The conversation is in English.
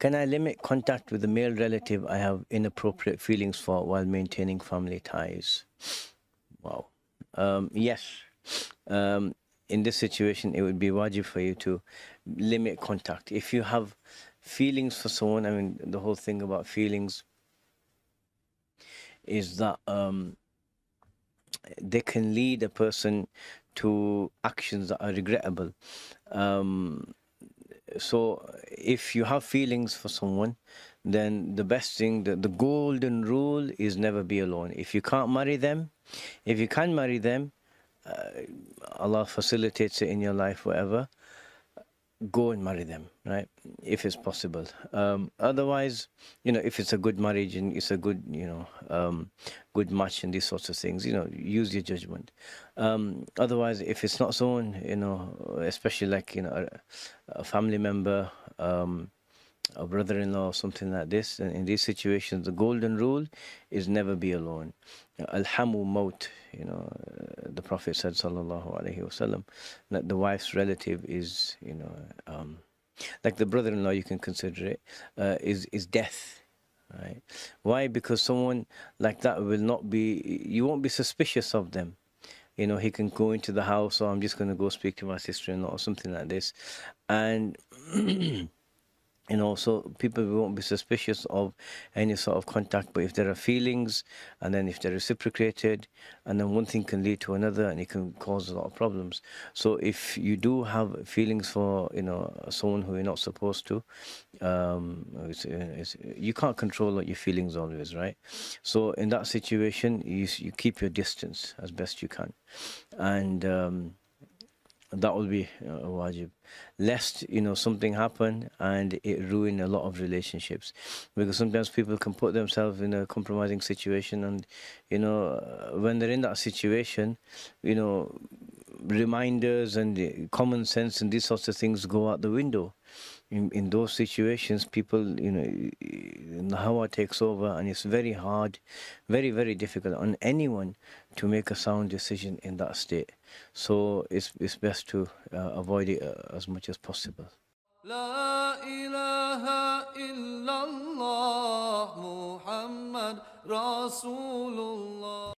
Can I limit contact with the male relative I have inappropriate feelings for while maintaining family ties? Wow. Yes. In this situation, it would be wajib for you to limit contact. If you have feelings for someone, I mean, the whole thing about feelings is that they can lead a person to actions that are regrettable. So if you have feelings for someone, then the best thing, the golden rule is never be alone. If you can't marry them, if you can marry them, Allah facilitates it in your life, whatever, go and marry them, right? If it's possible. Otherwise, if it's a good marriage and it's a good, good match and these sorts of things, use your judgment. Otherwise, if it's not someone, especially like, a family member, a brother-in-law or something like this, and in these situations, the golden rule is never be alone. Alhamu maut, the Prophet said, sallallahu alaihi wasallam, that the wife's relative is, like the brother-in-law, you can consider it, is death. Right? Why? Because someone like that you won't be suspicious of them. He can go into the house, or I'm just going to go speak to my sister-in-law or something like this, and so people won't be suspicious of any sort of contact. But if there are feelings, and then if they're reciprocated, and then one thing can lead to another, and it can cause a lot of problems. So if you do have feelings for someone who you're not supposed to, you can't control your feelings always, right? So in that situation, you keep your distance as best you can, and that will be a wajib, lest something happen and it ruin a lot of relationships, because sometimes people can put themselves in a compromising situation, and when they're in that situation, reminders and common sense and these sorts of things go out the window. In those situations, people, the hawa takes over, and it's very hard, very, very difficult on anyone to make a sound decision in that state. So it's best to avoid it as much as possible. La ilaha illallah Muhammad Rasulullah.